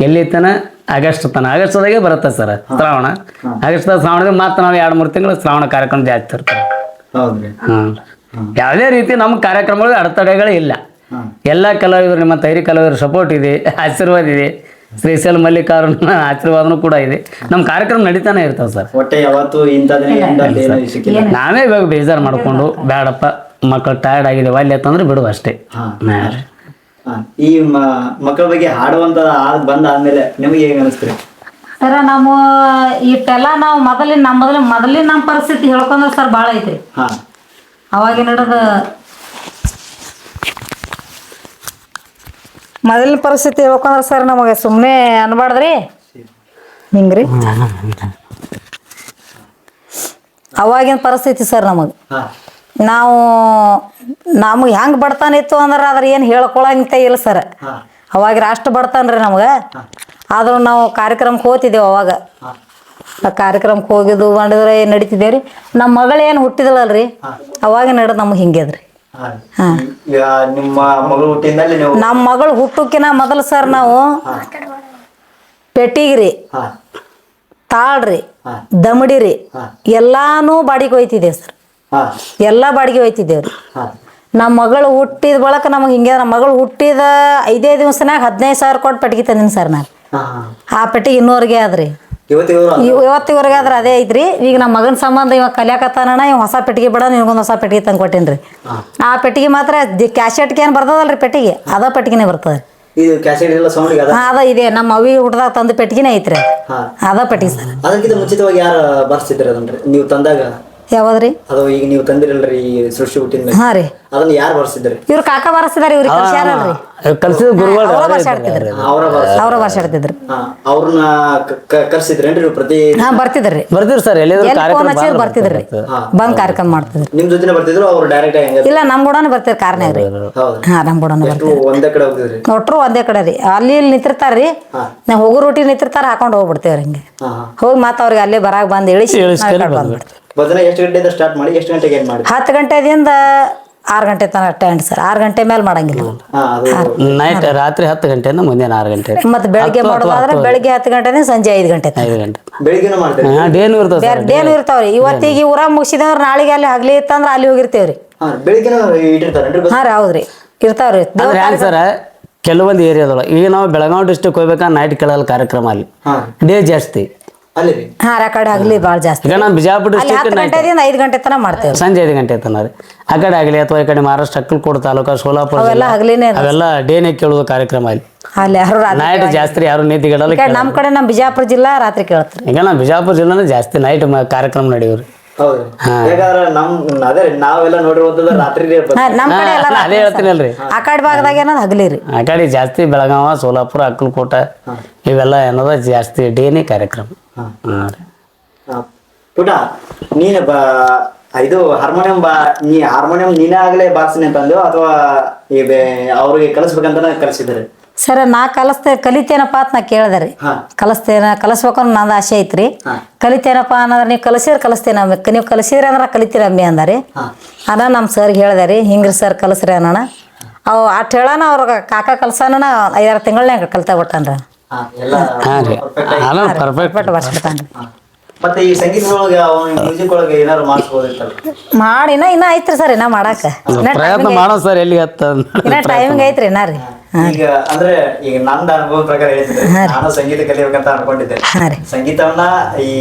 ಎಲ್ಲಿ ತನ ಆಗಸ್ಟ್ ಆಗಸ್ಟ್ದಾಗೆ ಬರುತ್ತೆ ಸರ್ ಶ್ರಾವಣ. ಆಗಸ್ಟ್ ಶ್ರಾವಣದಾಗ ಮಾತ್ರ ನಾವು 2-3 ತಿಂಗಳು ಶ್ರಾವಣ ಕಾರ್ಯಕ್ರಮ ಜಾಸ್ತಿ ಇರ್ತಾವೆ. ಯಾವುದೇ ರೀತಿ ನಮ್ಮ ಕಾರ್ಯಕ್ರಮಗಳು ಅಡೆತಡೆಗಳೇ ಇಲ್ಲ. ಎಲ್ಲ ಕಲಾವಿದರು, ನಿಮ್ಮ ತೈರಿ ಕಲಾವಿದರು ಸಪೋರ್ಟ್ ಇದೆ, ಆಶೀರ್ವಾದ ಇದೆ, ಶ್ರೀಶೈಲ ಮಲ್ಲಿಕಾರ್ಜುನ ಆಶೀರ್ವಾದನೂ ಕೂಡ ಇದೆ. ನಮ್ಮ ಕಾರ್ಯಕ್ರಮ ನಡೀತಾನೆ ಇರ್ತಾವೆ ಸರ್. ಒಟ್ಟೆ ಯಾವತ್ತು ನಾವೇ ಇವಾಗ ಬೇಜಾರು ಮಾಡ್ಕೊಂಡು ಬೇಡಪ್ಪ ಮಕ್ಕಳು ಟಯರ್ಡ್ ಆಗಿದೆ ಒಲ್ಲೆ ಅಂತಂದ್ರೆ ಬಿಡುವ ಅಷ್ಟೇ. ಈ ಮಕ್ಕಳ ಬಗ್ಗೆ ಹಾಡುವಂತ ಬಂದಾದ್ಮೇಲೆ ನಿಮಗೆ ಹೇಗೆ ಅನಿಸ್ತೀರಿ ಸರ? ನಮ್ಮ ಇಟ್ಟೆಲ್ಲ ನಾವು ಮೊದಲಿನ ನಮ್ಮ ಪರಿಸ್ಥಿತಿ ಹೇಳ್ಕೊಂಡ್ರೆ ಸರ್ ಭಾಳ ಐತ್ರಿ. ಅವಾಗಿನ ಹಿಡಿದು ಮೊದಲಿನ ಪರಿಸ್ಥಿತಿ ಹೇಳ್ಕೊಂಡ್ರೆ ಸರ್ ನಮಗೆ ಸುಮ್ಮನೆ ಅನ್ಬಾರ್ದ್ರಿ ಹಿಂಗ್ರಿ. ಅವಾಗಿನ ಪರಿಸ್ಥಿತಿ ಸರ್ ನಮಗೆ ನಮಗೆ ಹೆಂಗೆ ಬಡತನ ಇತ್ತು ಅಂದ್ರೆ ಅದ್ರ ಏನು ಹೇಳ್ಕೊಳಂತ ಇಲ್ಲ ಸರ್. ಅವಾಗ ಅಷ್ಟು ಬಡತನ ರೀ ನಮ್ಗೆ. ಆದ್ರೂ ನಾವು ಕಾರ್ಯಕ್ರಮಕ್ಕೆ ಹೋಗ್ತಿದ್ದೇವೆ. ಅವಾಗ ಆ ಕಾರ್ಯಕ್ರಮಕ್ಕೆ ಹೋಗಿದ್ದು ಮಾಡಿದ್ರೆ ನಡೀತಿದ್ದೇವೆ ರೀ. ನಮ್ಮ ಮಗಳು ಏನು ಹುಟ್ಟಿದಳಲ್ರಿ ಅವಾಗ ನಡೆದು ನಮ್ಗೆ ಹಿಂಗ್ಯದ್ರಿ. ನಮ್ಮ ಮಗಳು ಹುಟ್ಟೋಕಿನ ಮೊದಲು ಸರ್ ನಾವು ಪೆಟ್ಟಿಗ್ರಿ, ತಾಳ್ರಿ, ದಮಡಿರಿ ಎಲ್ಲಾನು ಬಾಡಿಗೆ ಹೋಯ್ತಿದ್ದೇವೆ ಸರ್. ಎಲ್ಲ ಬಾಡಿಗೆ ಹೋಯ್ತಿದ್ದೇವ್ರಿ. ನಮ್ಮ ಮಗಳು ಹುಟ್ಟಿದ ಬಳಕ ನಮಗೆ ಹಿಂಗೆ, ನಮ್ಮ ಮಗಳು ಹುಟ್ಟಿದ 5 ದಿವಸನಾಗ 15,000 ಕೊಟ್ಟು ಪೆಟ್ಟಿಗೆ ತಂದಿನಿ ಸರ್ ನಾನು. ಆ ಪೆಟ್ಟಿಗೆ ಇನ್ನೂವರೆಗೆ ಆದ್ರಿ, ಇವತ್ತಿವರೆಗೆ ಆದ್ರೆ ಅದೇ ಐತ್ರಿ. ಈಗ ನಮ್ಮ ಮಗನ ಸಂಬಂಧ ಇವಾಗ ಕಲಿಯಾಕತ್ತಾನ, ಇವ್ ಹೊಸ ಪೆಟ್ಟಿಗೆ ಬೇಡ ನಿಮ್ಗೊಂದು ಹೊಸ ಪೆಟ್ಟಿಗೆ ತಂದು ಕೊಟ್ಟೇನ್ರಿ. ಆ ಪೆಟ್ಟಿಗೆ ಮಾತ್ರ ಕ್ಯಾಸೆಟ್ಗೆ ಏನು ಬರ್ತದಲ್ರಿ ಪೆಟ್ಟಿಗೆ, ಅದ ಪೆಟ್ಟಿಗೆನೇ ಬರ್ತದೆ. ಅದ ಇದೆ ನಮ್ಮ ಅವಿ ಹುಟ್ಟದಾಗ ತಂದ ಪೆಟ್ಟಿಗೆನೇ ಐತ್ರಿ, ಅದ ಪೆಟ್ಟಿಗೆ ಸರ್. ಅದಕ್ಕಿಂತ ಮುಂಚಿತವಾಗಿ ಯಾರು ಬರ್ಸಿದ್ರಿ ಅದನ್ರಿ ನೀವು ತಂದಾಗ? ಯಾವ್ದ್ರಿ? ಅದು ಈಗ ನೀವು ತಂದಿರಲ್ರಿ ಈ ಸೃಷ್ಟಿ ಹುಟ್ಟಿದ ಹಾ ರೀ, ಅದನ್ನ ಯಾರು ಬರ್ಸಿದ್ರಿ? ಇವ್ರ ಕಾಕ ಬರ್ಸಿದಾರೆ, ಇವ್ರಿಗೆ ಕಲ್ಸ್ಯಾರಲ್ರಿ, ಕಲ್ಸಿದ ಗುರುಗಳು ಅವ್ರ ಬರ್ಸಾಡ್ತಿದ್ರಿ. ಅವ್ರನ್ನ ಕರ್ಸಿದ್ರೇನ್ರಿ ಪ್ರತಿ? ಬರ್ತಿದ್ರಿ ಸರ್. ಬರ್ತಿದ್ರಿ, ಬಂದ್ ಕಾರ್ಯಕ್ರಮ ಮಾಡ್ತಿದ್ರಿ. ನಿಮ್ ಜೊತೆ ಬರ್ತಿದ್ರು ಅವ್ರು ಡೈರೆಕ್ಟ್? ಇಲ್ಲ, ನಮ್ ಕೂಡ ಬರ್ತಿದ್ರು ಕಾರ್ನ್ಯಾಗ ರೀ. ನಮ್ ಕೂಡ ಒಂದೇ ಕಡೆ ಹೋಗ್ತಿದ್ರಿ? ಒಟ್ರು ಒಂದೇ ಕಡೆ ರೀ. ಅಲ್ಲಿ ಇಲ್ಲಿ ನಿಂತಿರ್ತಾರ್ರಿ, ನಾವ್ ಹೋಗೋ ರೂಟಿ ನಿಂತಿರ್ತಾರ, ಹಾಕೊಂಡ್ ಹೋಗ್ಬಿಡ್ತೇವ್ರಿ. ಹಿಂಗೆ ಹೋಗಿ ಮತ್ತ ಅವ್ರಿಗೆ ಅಲ್ಲೇ ಬರಾಕ್ ಬಂದ್ ಇಳಿಸಿ ಬಂದ್ಬಿಡ್ತೀವಿ. ಭಜನೆ ಎಷ್ಟು ಗಂಟೆಯಿಂದ ಸ್ಟಾರ್ಟ್ ಮಾಡಿ ಎಷ್ಟು ಗಂಟೆಗೆ ಏನ್ ಮಾಡಿ? 10 ಗಂಟೆದಿಂದ 6 ಗಂಟೆ ತನಕ ಟೈಮ್ ಸರ್. 6 ಗಂಟೆ ಮೇಲೆ ಮಾಡಂಗಿಲ್ಲ. ನೈಟ್ ರಾತ್ರಿ 10 ಗಂಟೆಯಿಂದ ಮುಂಜಾನೆ 6 ಗಂಟೆ. ಮತ್ತೆ ಬೆಳಗ್ಗೆ ಮಾಡೋದಾದ್ರೆ ಬೆಳಗ್ಗೆ 10 ಗಂಟೆದಿಂದ ಸಂಜೆ 5 ಗಂಟೆ. ಬೆಳಿಗ್ಗೆನೂ ಮಾಡ್ತೀವಿ? ಡೇನು ಇರ್ತಾವ್ರಿ. ಇವತ್ತಿಗೆ ಊರಾಗ ಮುಗಿಸಿದವ್ರು ನಾಳೆಗೆ ಅಲ್ಲಿ ಹಗ್ಲಿ ಇತ್ತಂದ್ರ ಅಲ್ಲಿ ಹೋಗಿರ್ತೇವ್ರಿ. ಬೆಳಿಗ್ಗೆ ಇಟ್ಟಿರ್ತಾರೇನ್ರಿ? ಹಾ ರೀ, ಹೌದ್ರಿ, ಇರ್ತಾವ್ರಿ. ಸರ್ ಕೆಲವೊಂದು ಏರಿಯಾದೊಳಗೆ ಈಗ ನಾವು ಬೆಳಗಾವಿ ಡಿಸ್ಟ್ರಿಕ್ಟ್ ಹೋಗ್ಬೇಕಾದ್ರೆ ನೈಟ್ ಕೇಳಲ್ಲ ಕಾರ್ಯಕ್ರಮ, ಅಲ್ಲಿ ಡೇ ಜಾಸ್ತಿ. ಹಾ ರೀ, ಆ ಕಡೆ ಆಗ್ಲಿ ಭಾಳ ಜಾಸ್ತಿ. ಈಗ ನಾವು ಬಿಜಾಪುರ ಡಿಸ್ಟ್ರಿಕ್ಟ್ 10 ಗಂಟೆದಿಂದ 5 ಗಂಟೆ ತನಕ ಮಾಡ್ತೇವೆ, ಸಂಜೆ 5 ಗಂಟೆ ತನಕ ರೀ. ಆ ಕಡೆ ಆಗಲಿ ಅಥವಾ ಈ ಕಡೆ ಮಹಾರಾಷ್ಟ್ರ ಅಕ್ಕಲಕೋಟ ತಾಲೂಕು, ಸೋಲಾಪುರ, ಅವೆಲ್ಲ ಡೇನೆ ಕೇಳುವ ಕಾರ್ಯಕ್ರಮ ಅಲ್ಲಿ. ಅಲ್ಲಿ ಯಾರು ನೈಟ್ ಜಾಸ್ತಿ ಯಾರು ನಿದ್ದಿಗೆಡಲ್ಲ. ನಮ್ಮ ಕಡೆ ನಮ್ಮ ಬಿಜಾಪುರ ಜಿಲ್ಲಾ ರಾತ್ರಿ ಕೇಳ್ತಾರೆ. ಈಗ ನಮ್ಮ ಬಿಜಾಪುರ ಜಿಲ್ಲಾನೇ ಜಾಸ್ತಿ ನೈಟ್ ಕಾರ್ಯಕ್ರಮ ನಡೆಯೋರಿ. ನಾವೆಲ್ಲ ನೋಡಿರುವಂತದ್ದು ರಾತ್ರಿ. ನಮ್ಮ ಕಡೆ ಎಲ್ಲ ಅದೇ ಹೇಳ್ತೀನಲ್ರಿ, ಆ ಕಡೆ ಭಾಗದಾಗ ಏನದ ಹಗಲಿ ರೀ. ಆ ಕಡೆ ಜಾಸ್ತಿ ಬೆಳಗಾವ, ಸೋಲಾಪುರ, ಅಕ್ಕಲಕೋಟ ಇವೆಲ್ಲ ಏನದ ಜಾಸ್ತಿ ಡೇನೆ ಕಾರ್ಯಕ್ರಮ. ಪುಟ ನೀನು ಇದು ಹಾರ್ಮೋನಿಯಂ ಹಾರ್ಮೋನಿಯಂ ನೀನೇ ಆಗಲೇ ಬಾರ್ಸಿನಿ ಅಂತಂದು ಅಥವಾ ಅವ್ರಿಗೆ ಕಲಿಸ್ಬೇಕಂತ ಕಲಿಸಿದ್ದಾರೆ? ಸರ್, ನಾ ಕಲಿತೇನಪ್ಪ ಅಂತ ನಾ ಕೇಳಿದೆ ರೀ. ಕಲಿಸ್ಬೇಕನ್ನೋ ನಂದು ಆಸೆ ಐತ್ರಿ. ಕಲಿತೇನಪ್ಪ ಅನ್ನೋದ್ರ ನೀವು ಕಲಿಸ್ತೇನೆ, ನೀವು ಕಲಿಸಿದ್ರಿ ಅಂದ್ರೆ ಕಲಿತೀರಮ್ಮಿ ಅಂದಾರಿ. ಅದ ನಮ್ಮ ಸರ್ಗೆ ಹೇಳಿದೆ ರೀ, ಹಿಂಗ್ರಿ ಸರ್ ಕಲಿಸ್ರಿ ಅನ್ನೋಣ. ಅವು ಅಷ್ಟು ಹೇಳೋಣ ಅವ್ರ ಕಾಕ ಕಲ್ಸೋಣ 5-6 ತಿಂಗಳನ್ನೇ ಕಲ್ತಾ ಬಿಟ್ಟಾನ್ರಿ. ಪರ್ಫೆಕ್ಟ್ ಬರ್ಸ್ಬಿಡ್ತಾನ್ರಿ. ಮತ್ತೆ ಈ ಸಂಗೀತ ಒಳಗೆ ಮ್ಯೂಸಿಕ್ ಒಳಗೆ ಏನಾದ್ರು ಮಾಡಿಸ್ಬೋದಿತ್ತಲ್ಲ? ಮಾಡಿ ಇನ್ನ ಐತ್ರಿ ಸರ್, ಇನ್ನ ಮಾಡಾಕ ಪ್ರಯತ್ನ ಮಾಡೋ ಸರ್. ಎಲ್ಲಿ ಇನ್ನ ಟೈಮಿಂಗ್ ಐತ್ರಿ ಇನ್ನ ರೀ. ಈಗ ಅಂದ್ರೆ ಈಗ ನಂದ ಅನುಭವ ಪ್ರಕಾರ ಹೇಳ್ತಿದ್ದೆ, ನಾನು ಸಂಗೀತ ಕಲಿಬೇಕಂತ ಅನ್ಕೊಂಡಿದ್ದೆ. ಸಂಗೀತವನ್ನ ಈ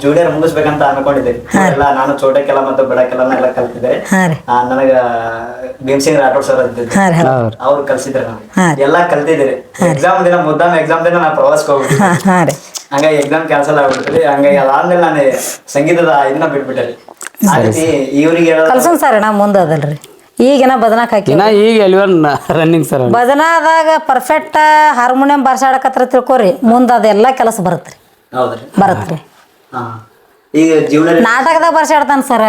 ಜೂನಿಯರ್ ಮುಗಿಸ್ಬೇಕಂತ ಅನ್ಕೊಂಡಿದ್ದೆ. ಎಲ್ಲ ನಾನು ಚೋಟಕ್ಕೆಲ್ಲ ಮತ್ತೆ ಬಡಕ್ಕೆಲ್ಲ ಎಲ್ಲ ಕಲ್ತಿದ್ದೆ. ನನಗ ಭೀಮಸಿಂಗ್ ರಾಠೋಡ್ ಸರ್ ಅಂತಿದ್ದೆ, ಅವ್ರು ಕಲ್ಸಿದ್ರೆ ನಾನು ಎಲ್ಲಾ ಕಲ್ತಿದ್ದೀರಿ. ಎಕ್ಸಾಮ್ ದಿನ ಎಕ್ಸಾಮ್ ದಿನ ನಾನು ಪ್ರವಾಸಕ್ಕೆ ಹೋಗ್ಬಿಟ್ಟಿದ್ದೆ. ಹಂಗಾಗಿ ಎಕ್ಸಾಮ್ ಕ್ಯಾನ್ಸಲ್ ಆಗ್ಬಿಡ್ತೀರಿ. ಹಂಗಾಗಿ ಅದಾದ್ಮೇಲೆ ನಾನು ಸಂಗೀತದ ಇದನ್ನ ಬಿಟ್ಬಿಟ್ಟೆ. ಆ ರೀತಿ ಇವ್ರಿಗೆ ಕಲ್ಸೋನ್ ಸರ್ ನಾ ಮುಂದೆ ಅದಲ್ರಿ. ಈಗಿನ ಬದನಾಕ್ ಹಾಕಿ ಈಗ ರನ್ನಿಂಗ್ ಸರ್. ಬದನಾದಾಗ ಪರ್ಫೆಕ್ಟ್ ಹಾರ್ಮೋನಿಯಂ ಬಾರ್ಸಾಡಕತ್ರ ತಿಳ್ಕೊರಿ, ಮುಂದೆ ಅದೆಲ್ಲ ಕೆಲಸ ಬರುತ್ರಿ. ಬರತ್ರಿ. ಈಗ ಜೀವನ ನಾಟಕದಾಗ ಬಾರ್ಸಾಡ್ತಾನ ಸರ್,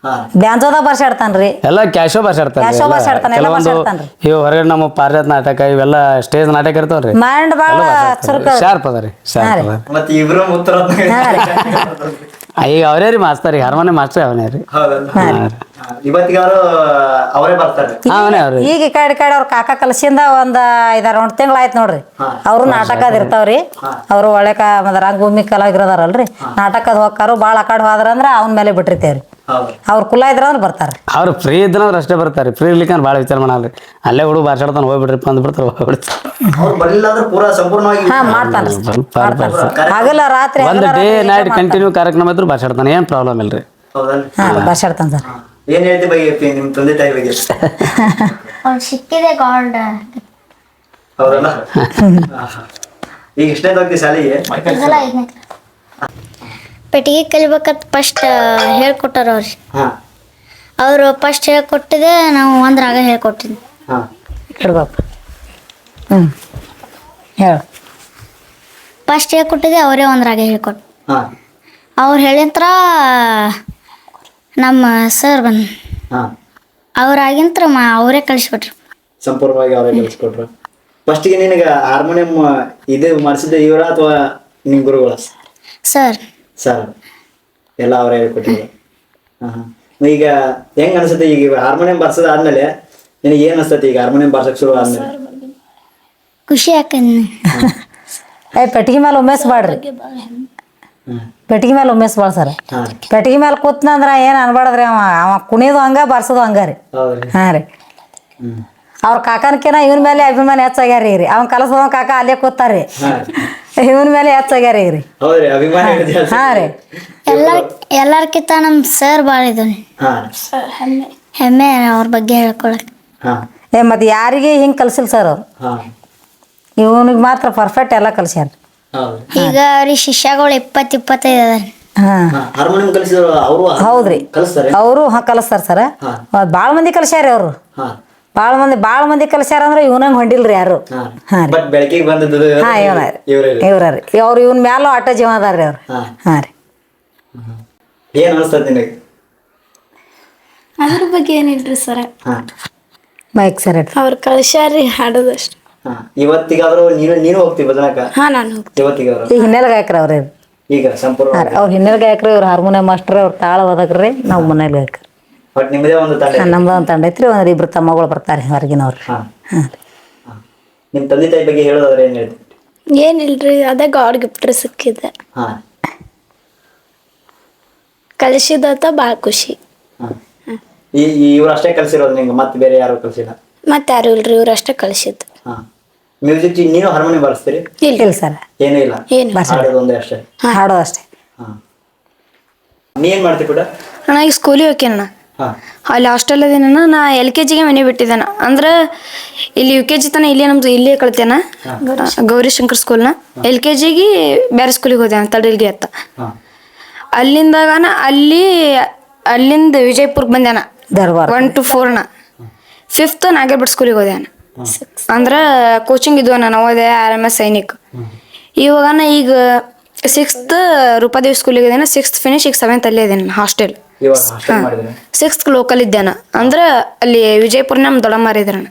ಹಾ ಬ್ಯಾಂಜೋದಾಗ ಬರ್ಸಾಡ್ತಾನ್ರಿ. ಎಲ್ಲ ಕ್ಯಾಶೋ ಭಾಷಾಡ್ತಾನೆ ಕ್ಯಾಶೋ ಭಾಷಾಡ್ತಾನೆ, ಎಲ್ಲ ಕೆಲವೊಂದು ಭಾಷಾಡ್ತಾನ್ರಿ. ಇವು ಹೊರಗಡೆ ನಮ್ಮ ಪಾರಿಜಾತ ನಾಟಕ ಇವೆಲ್ಲ ಸ್ಟೇಜ್ ನಾಟಕ ಇರ್ತಾವ್ರಿ, ಮೈಂಡ್ ಬಾಳ ಚುರುಕ. ಶಾರ್ಪ್ ಅದ ರೀ, ಶಾರ್ಪ್ ಅದ. ಮತ್ತೆ ಇಬ್ರು ಉತ್ತರ ಈಗ ಅವರೇ ರೀ ಮಾಸ್ತರ್, ಈಗ ಅರಮನೆ ಮಾಸ್ಟರ್ ಅವನೇ ರೀ. ಹೌದಲ್ಲ. ಇವತ್ತಿಗೆ ಅವರು ಅವರೇ ಬರ್ತಾರೆ. ಅವನೇ ಅವ್ರಿ. ಈಗ ಈ ಕಡೆ ಅವ್ರ ಕಾಕ ಕಲಸಿಂದ ಒಂದ್ 5-6 ತಿಂಗಳ ಆಯ್ತು ನೋಡ್ರಿ. ಅವ್ರು ನಾಟಕದ ಇರ್ತಾವ್ರಿ. ಅವ್ರು ಒಳ್ಳೆ ರಂಗಭೂಮಿ ಕಲಾವಿದ್ರದಾರಲ್ರಿ, ನಾಟಕದ ಹೋಗ್ತಾರು. ಬಾಳ ಆ ಕಡೆ ಹೋದ್ರಂದ್ರ ಅವ್ನ ಮೇಲೆ ಬಿಟ್ಟಿರ್ತೇವ್ರಿ. ಅವ್ರ ಕುಲ ಇದ್ರಂದ್ರ ಬರ್ತಾರ. ಅವ್ರು ಫ್ರೀ ಇದ್ರಂದ್ರೆ ಅಷ್ಟೇ ಬರ್ತಾರೆ, ಫ್ರೀ ಇರ್ಲಿಕ್ಕೆ ಭಾಳ ವಿಚಾರ ಮಾಡಲ್ರಿ. ಅಲ್ಲೇ ಹುಡುಗ ಭಾಷಾಡ್ತಾನೆ, ಹೋಗ್ಬಿಡ್ರಿಪ್ಪ ಅಂದ್ಬಿಡ್ತಾರೆ, ಹೋಗ್ಬಿಡ್ತಾರೆ. ಅವ್ರು ಬರ್ಲಿಲ್ಲ ಅಂದ್ರೆ ಪೂರಾ ಸಂಪೂರ್ಣವಾಗಿ ಮಾಡ್ತಾನ ಹಗಲ ರಾತ್ರಿ ಒಂದು ಡೇ ನೈಟ್ ಕಂಟಿನ್ಯೂ ಕಾರ್ಯಕ್ರಮ ಇದ್ರು ಭಾಷಾಡ್ತಾನೆ, ಏನ್ ಪ್ರಾಬ್ಲಮ್ ಇಲ್ರಿ. ಬರ್ಸಾಡ್ತಾನ ಸರ್. ಏನ್ ಹೇಳ್ತಿ ಬಗ್ಗೆ ನಿಮ್ ತಂದೆ ತಾಯಿ ಬಗ್ಗೆ? ಅವ್ರು ಸಿಕ್ಕಿದೆ ಗಾಡ್. ಹೌದಲ್ಲ. ಈಗ ಎಷ್ಟನೇ ಹೋಗ್ತಿ ಶಾಲೆಗೆ? ಪೆಟ್ಟಿಗೆ ಕಲಿಬೇಕಂತ ಫಸ್ಟ್ ಹೇಳ್ಕೊಟ್ಟಾರ ಅವ್ರಿ. ಹಾ ಅವರು ಫಸ್ಟ್ ಹೇಳ್ಕೊಟ್ಟಿದೆ, ನಾವು ಒಂದ್ರಾಗ ಹೇಳ್ಕೊಟ್ಟಿದ್ವಿ. ಹಾ ಹೇಳ್ಬೇಕು. ಹೇಳು. ಫಸ್ಟ್ ಹೇಳ್ಕೊಟ್ಟಿದೆ ಅವರೇ ಒಂದ್ರಾಗ ಹೇಳ್ಕೊಟ್ಟು. ಹಾ ಅವ್ರು ಹೇಳಿಂತ್ರ ನಮ್ಮ ಸರ್ ಹಾ ಅವ್ರಾಗಿಂತ್ರ ಅವರೇ ಕಳಿಸ್ಬಿಟ್ರು. ಸಂಪೂರ್ಣವಾಗಿ ಅವರೇ ಕಲಿಸ್ಕೊಟ್ರು. ಫಸ್ಟಿಗೆ ನಿನಗೆ ಹಾರ್ಮೋನಿಯಂ ಇದು ಮಾಡಿಸಿದ್ದೆ ಇವರ ಅಥವಾ ನಿಮ್ ಗುರುಗಳ? ಸರ್ ಸರ್ ಎಲ್ಲ ಅವರೇ ಹೇಳ್ಕೊಟ್ಟಿದ್ರು. ಹಾ ಹಾ ಈಗ ಹೆಂಗ್ ಅನ್ಸುತ್ತೆ ಈಗ ಹಾರ್ಮೋನಿಯಂ ಬಾರ್ಸೋದು ಆದ್ಮೇಲೆ ನಿನಗೆ ಏನ್ ಅನ್ಸ್ತತಿ? ಈಗ ಹಾರ್ಮೋನಿಯಂ ಬಾರ್ಸಕ್ ಶುರು ಆದ್ಮೇಲೆ ಖುಷಿ ಆಕನ್. ಪೆಟ್ಟಿಗೆ ಮೇಲೆ ಉಮೇಸ್ಬಾಡ್ರಿ. ಪೆಟ್ಟಿಗೆ ಮೇಲೆ ಉಮೇಸ್ಬಾಳ ಸರ್. ಪೆಟ್ಟಿಗೆ ಮೇಲೆ ಕೂತ್ನಂದ್ರ ಏನ್ ಅನ್ಬಾರ್ದ್ರಿ. ಅವ ಕುಣಿಯೋದು ಹಂಗ ಬಾರ್ಸೋದು ಹಂಗಾರಿ. ಹಾ ರೀ. ಅವ್ರ ಕಾಕನ್ಕಿನ ಇವನ್ ಮೇಲೆ ಅಭಿಮಾನ ಹೆಚ್ಚಾಗ್ಯಾರಿ ರೀ. ಅವ್ನ ಕಲಸದ ಕಾಕ ಅಲ್ಲೇ ಕೂತಾರ್ರಿ, ಇವನ್ ಮೇಲೆ ಹೆಚ್ಚಾಗ್ಯಾರ ಈಗ ರೀ. ಹಾ ರೀ. ಎಲ್ಲಾರ್ಕಿಂತ ನಮ್ ಸರ್ ಭಾಳ ಇದ್ದಾನೆ, ಹೆಮ್ಮೆ ಅವ್ರ ಬಗ್ಗೆ ಹೇಳ್ಕೊಳಕ್. ಮತ್ತೆ ಯಾರಿಗೆ ಹಿಂಗ್ ಕಲ್ಸಿಲ್ಲ ಸರ್ ಅವ್ರು. ಇವನಿಗೆ ಮಾತ್ರ ಪರ್ಫೆಕ್ಟ್ ಎಲ್ಲ ಕಲ್ಸ್ಯಾರ. ಈಗ ಅವ್ರಿಗೆ ಶಿಷ್ಯಗಳು 20-25 ಅದಾರ. ಹಾರ್ಮೋನಿಯಂ ಕಲಿಸಿದ್ರು ಅವರು? ಹೌದ್ರಿ, ಅವರು ಕಲಿಸ್ತಾರ ಸರ್. ಬಾಳ ಮಂದಿ ಕಲ್ಸ್ಯಾರಿ ಅವ್ರು. ಬಾಳ ಮಂದಿ ಕಲ್ಸ್ಯಾರ ಅಂದ್ರೆ ಇವನಂಗ್ ಹೊಂಡಿಲ್ರಿ ಯಾರು. ಹಾ ರೀ. ಬೆಳಕಿಗೆ ಬಂದದ್ದು ಹಾ ಇವ್ರಿ. ಅವ್ರು ಇವನ್ ಮ್ಯಾಲ ಆಟ ಜೀವ ಅದಾರ್ರಿ ಅವ್ರು. ಹಾ ರೀ. ಏನ್ ಅನಿಸ್ತದ ನಿನಗೆ? ಅದ್ರ ಬಗ್ಗೆ ಏನಿಲ್ರಿ ಸರ, ಮೈಕ್ ಸರ್ ಅವ್ರ ಕಳ್ಸ್ಯಾರಿ ಹಾಡೋದಷ್ಟು. ಇವತ್ತಿಗಾದ್ರು ನೀನು ಹೋಗ್ತಿ ಭಜನಕ? ಹಾ ನಾನು ಇವತ್ತಿಗಾದ್ರು ಈಗ ಹಿನ್ನೆಲೆ ಗಾಯಕರ ಅವ್ರಿ. ಈಗ ಸಂಪೂರ್ಣ ಅವ್ರ ಹಿನ್ನೆಲೆ ಗಾಯಕರು, ಇವ್ರ ಹಾರ್ಮೋನಿಯಂ ಮಾಸ್ಟರ್, ಅವ್ರ ತಾಳ ಓದಕ್ರಿ. ನಾವ್ ಮನೇಲಿ ಗಾಯಕರು. ಬಟ್ ನಿಮ್ಮದೇ ಒಂದು ತಂಡ? ನಮ್ದು ಒಂದು ತಂಡ ಐತ್ರಿ. ಒಂದ್ 2 ತಮ್ಮಗಳು ಬರ್ತಾರೆ ಹೊರಗಿನವ್ರು. ನಿಮ್ ತಂದೆ ತಾಯಿ ಬಗ್ಗೆ ಹೇಳೋದಾದ್ರೆ ಏನ್ ಹೇಳ್ತೀವಿ? ಏನಿಲ್ರಿ, ಅದೇ ಗಾಡ್ ಗಿಫ್ಟ್ ಸಿಕ್ಕಿದೆ. ಕಲಿಸಿದತ್ತ ಭಾಳ ಖುಷಿ. ಇವ್ರು ಅಷ್ಟೇ ಕಲ್ಸಿರೋದು ನಿಂಗೆ? ಮತ್ತೆ ಬೇರೆ ಯಾರು ಕಲ್ಸಿಲ್ಲ? ಮತ್ತೆ ಯಾರು ಇಲ್ರಿ, ಇವ್ರು ಅಷ್ಟೇ ಕಲಿಸಿದ್ದು. ಮ್ಯೂಸಿಕ್ ನೀನು ಹಾರ್ಮೋನಿಯಂ ಬಾರಿಸ್ತೀರಿ? ಇಲ್ಲ ಸರ್, ಏನೂ ಇಲ್ಲ, ಹಾಡೋದು ಒಂದೇ ಅಷ್ಟೇ. ಹಾಡೋದು ಅಷ್ಟೇ. ನೀ ಏನ್ ಮಾಡ್ತಿ ಕೂಡ? ಅಣ್ಣ ಈಗ ಸ್ಕೂಲಿಗೆ ಹೋಗ್ಯಾನ, ಅಲ್ಲಿ ಹಾಸ್ಟೆಲ್ ಅದೇನ. ನಾ LKG ಮನೆ ಬಿಟ್ಟಿದ್ದಾನ. ಅಂದ್ರೆ ಇಲ್ಲಿ UKG ತನ ಇಲ್ಲೇ ನಮ್ದು ಇಲ್ಲೇ ಕಳ್ತೇನ, ಗೌರಿಶಂಕರ್ ಸ್ಕೂಲ್ನ. LKGಗೆ ಬೇರೆ ಸ್ಕೂಲಿಗೆ ಹೋದ್ಯಾನ, ತಡಲ್ಗಿ ಅತ್ತ. ಅಲ್ಲಿಂದಾಗನ ಅಲ್ಲಿಂದ ವಿಜಯಪುರ್ಗೆ ಬಂದ್ಯಾನ, 1 to 4ನ. 5th ನಾಗೇಬಟ್ ಸ್ಕೂಲಿಗೆ ಹೋದ್ಯಾನ. ಅಂದ್ರೆ ಕೋಚಿಂಗ್ ಇದ್ವ ನಾನು ಓದೆ RMS ಸೈನಿಕ್. ಇವಾಗನ ಈಗ 6th ರೂಪಾದೇವಿ ಸ್ಕೂಲಿಗೆ ಇದ್ದೇನೆ. 6th ಫಿನಿಶ್, ಈಗ 7th ಅಲ್ಲೇ ಇದ್ದೇನೆ ಹಾಸ್ಟೆಲ್. 6th local ಇದ್ದೇನ. ಅಂದ್ರೆ ಅಲ್ಲಿ ವಿಜಯಪುರ ನಮ್ಮ ದೊಡ್ಡಮ್ಮಾರಿದ್ರಣ.